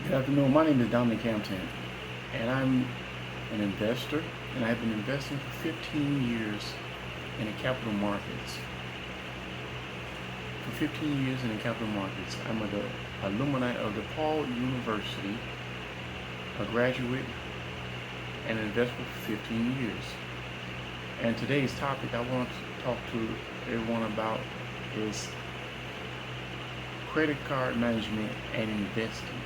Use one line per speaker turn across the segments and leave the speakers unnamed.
Good afternoon. My name is Dominic Hampton, and I'm an investor, and I've been investing for 15 years in the capital markets. For 15 years in the capital markets, I'm an alumni of DePaul University, a graduate, and an investor for 15 years. And today's topic I want to talk to everyone about is credit card management and investing.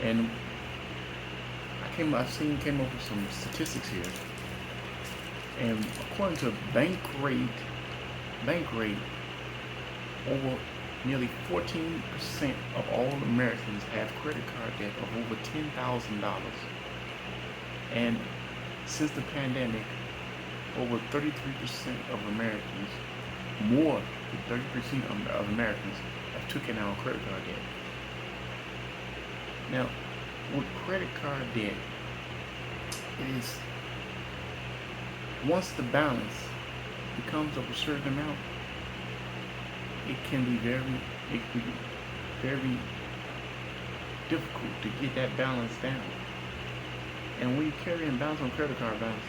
And came up with some statistics here. And according to bank rate, over nearly 14% of all Americans have credit card debt of over $10,000. And since the pandemic, over 33% of Americans, more than 30% of Americans have taken out credit card debt. Now, with credit card debt, it is once the balance becomes of a certain amount, it can be very difficult to get that balance down. And when you carry a balance on credit card balance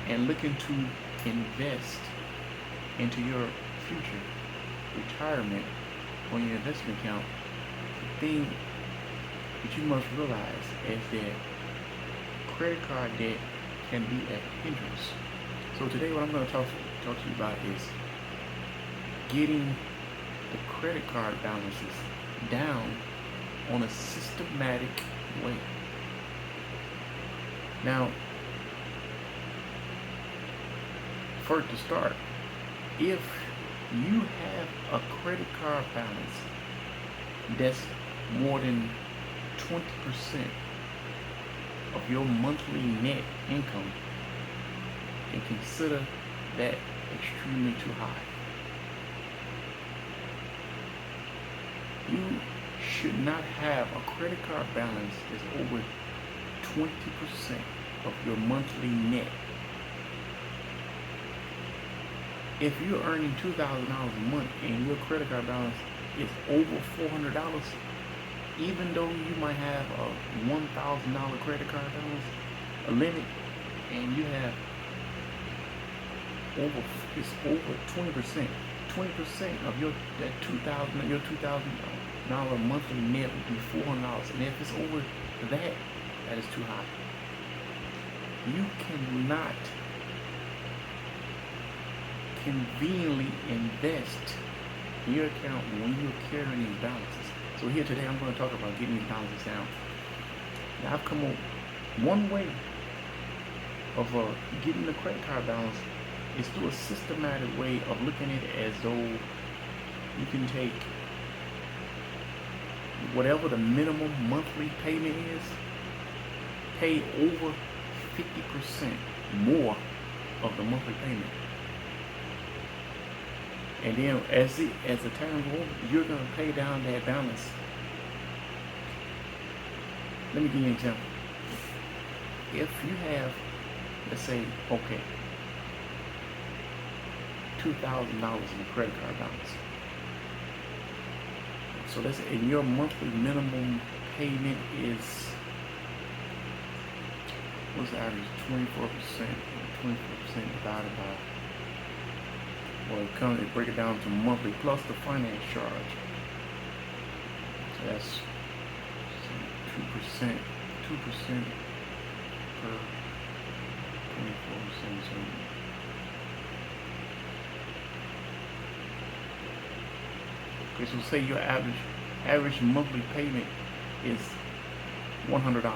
and looking to invest into your future retirement on your investment account, the thing that you must realize is that credit card debt can be a hindrance. So today what I'm going to talk to you about is getting the credit card balances down on a systematic way. Now, first to start, if you have a credit card balance that's more than 20% of your monthly net income, and consider that extremely too high. You should not have a credit card balance that's over 20% of your monthly net. If you're earning $2,000 a month and your credit card balance is over $400, even though you might have a $1,000 credit card balance, a limit, and you have over 20%. 20% of your $2,000 monthly net would be $400, and if it's over that, that is too high. You cannot conveniently invest in your account when you're carrying these balances. So here today I'm going to talk about getting these balances down. Now I've come up one way of getting the credit card balance is through a systematic way of looking at it as though you can take whatever the minimum monthly payment is, pay over 50% more of the monthly payment. And then as the time goes, you're going to pay down that balance. Let me give you an example. If you have, let's say, okay, $2,000 in a credit card balance. So let's say your monthly minimum payment is, what's the average? 24%. 24% divided by, well, it break it down to monthly plus the finance charge. So that's 2% per 24%. So okay, so say your average monthly payment is $100.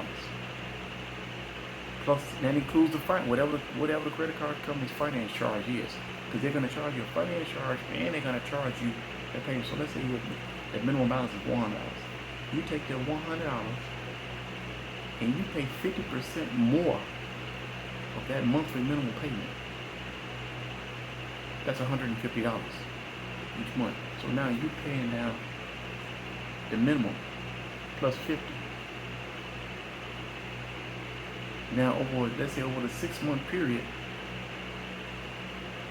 Plus, that includes the whatever the credit card company's finance charge is, because they're going to charge you a finance charge and they're going to charge you the payment. So let's say the minimum balance is $100. You take that $100 and you pay 50% more of that monthly minimum payment. That's $150 each month. So now you're paying down the minimum plus 50. Now let's say over the 6-month period,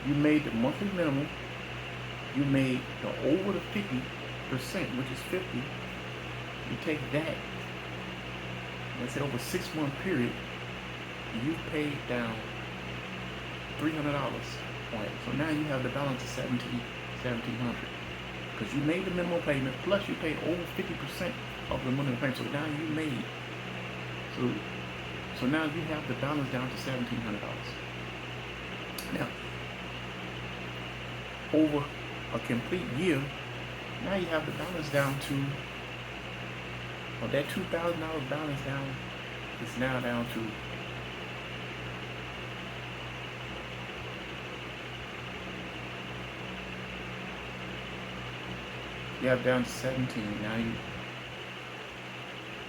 you made the monthly minimum, you made the over the 50%, which is 50, You take that, let's say over a 6-month period, you paid down $300 on it. So now you have the balance of 1700 because you made the minimum payment plus you paid over 50% of the minimum payment. So now you made so now you have the balance down to $1,700. Now over a complete year, now you have the balance down to, well, that $2,000 balance down is now down to you have down to 17. Now you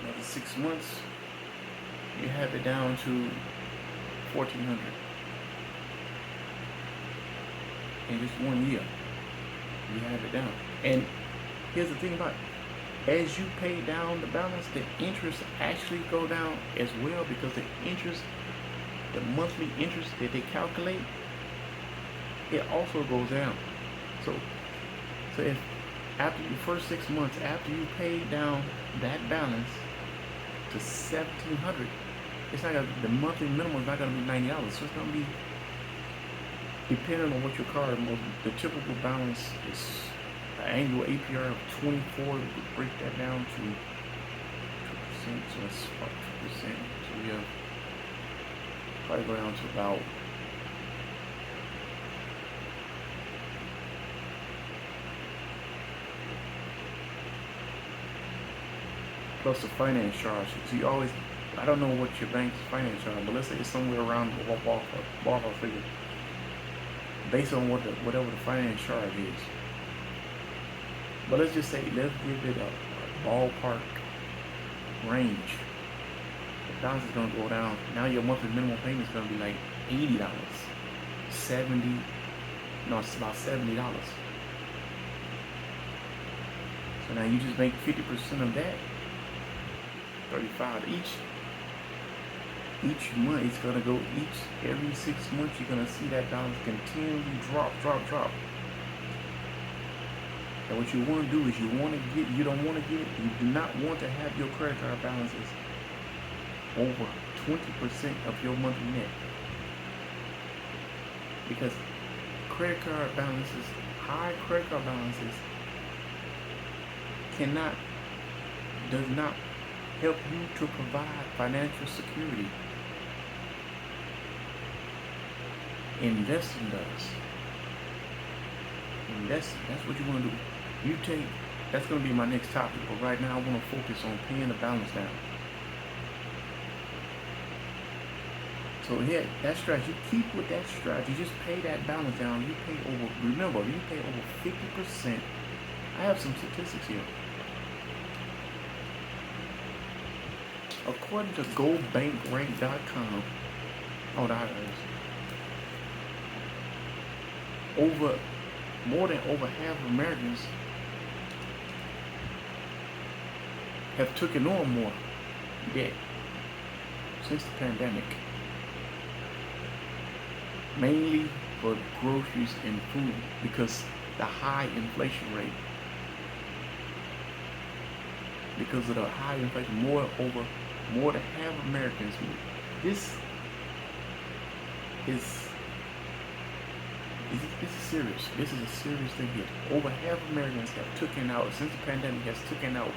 another 6 months, you have it down to 1,400 in just 1 year. You have it down. And here's the thing about it. As you pay down the balance, the interest actually go down as well, because the interest, the monthly interest that they calculate, it also goes down. So if after your first 6 months, after you pay down that balance to 1,700, it's not gonna, the monthly minimum is not going to be $90. So it's going to be, depending on what your car, the typical balance is an annual APR of 24. We could break that down to 2%. So that's about 2%. So we have probably go down to about plus the finance charge. So you always, I don't know what your bank's finance charge, but let's say it's somewhere around the ballpark figure, based on whatever the finance charge is. But let's just say, let's give it a ballpark range. The balance is going to go down. Now your monthly minimum payment is going to be like $80, it's about $70. So now you just make 50% of that, 35 each month. It's going to go every 6 months, you're going to see that balance continually drop. And what you want to do is you do not want to have your credit card balances over 20% of your monthly net. Because high credit card balances does not help you to provide financial security. Investing does. Investing, that's what you want to do. That's going to be my next topic, but right now I want to focus on paying the balance down. So yeah, that strategy, keep with that strategy, just pay that balance down. You pay over 50%. I have some statistics here. According to GoBankRank.com, more than half of Americans have taken on more debt since the pandemic, mainly for groceries and food, because the high inflation rate. Because of the high inflation, more than half of Americans. This is serious. This is a serious thing here. Over half of Americans have taken out, since the pandemic, has taken out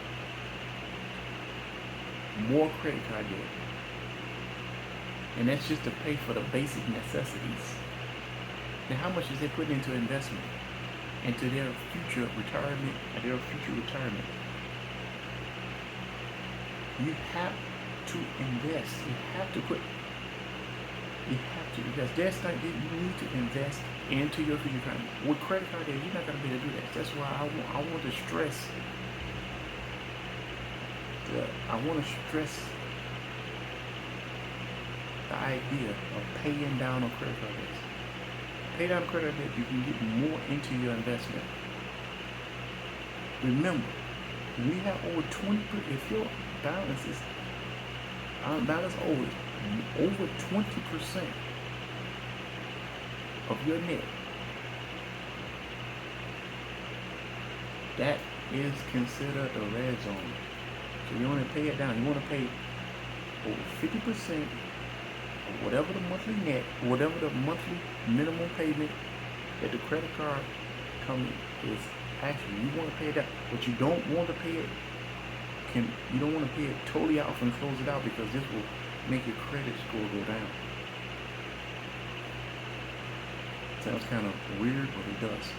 more credit card debt. And that's just to pay for the basic necessities. Now, how much is they putting into investment, into their future retirement, You have to invest. You have to invest. You need to invest into your future retirement. With credit card debt, you're not going to be able to do that. That's why I want to stress the idea of paying down on credit card debts. Pay down credit debt, you can get more into your investment. Remember, we have over 20%. If your balance is over 20% of your net, that is considered a red zone. So you want to pay it down. You want to pay over 50% of whatever the monthly net, whatever the monthly minimum payment that the credit card company is actually. You want to pay it down, but you don't want to pay it. You don't want to pay it totally off and close it out, because this will make your credit score go down. Sounds kind of weird, but it does.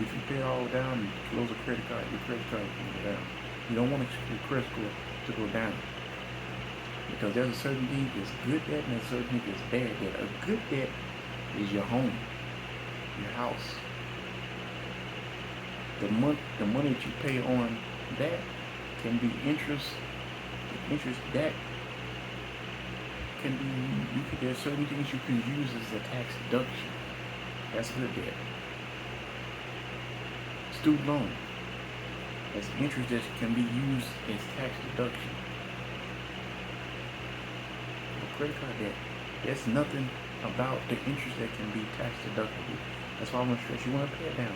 If you pay it all down and close a credit card, your credit card will go down. You don't want your credit score to go down, because there's a certain thing that's good debt and a certain thing that's bad debt. A good debt is your home, your house. The money that you pay on that can be interest. The interest that can be, there's certain things you can use as a tax deduction. That's good debt. Student loan, that's interest that can be used as tax deduction. Credit card debt, there's nothing about the interest that can be tax deductible. That's why I'm going to stress, you want to pay it down.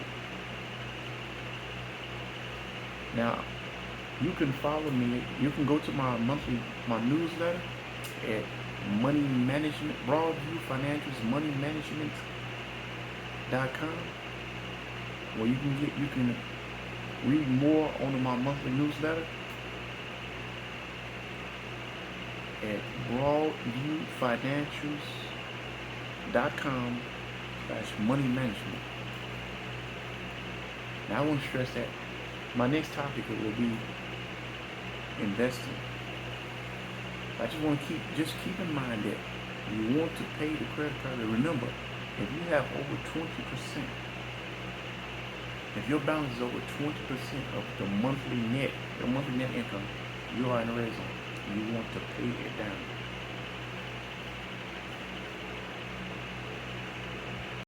Now, you can follow me. You can go to my newsletter at Money Management, Broadview Financials, moneymanagement.com, where you can read more on my monthly newsletter at broadviewfinancials.com/money-management. Now I want to stress that my next topic will be investing. I just want to keep in mind that you want to pay the credit card. And remember, if you have over 20%, if your balance is over 20% of your monthly net income, you are in a red zone. You want to pay it down.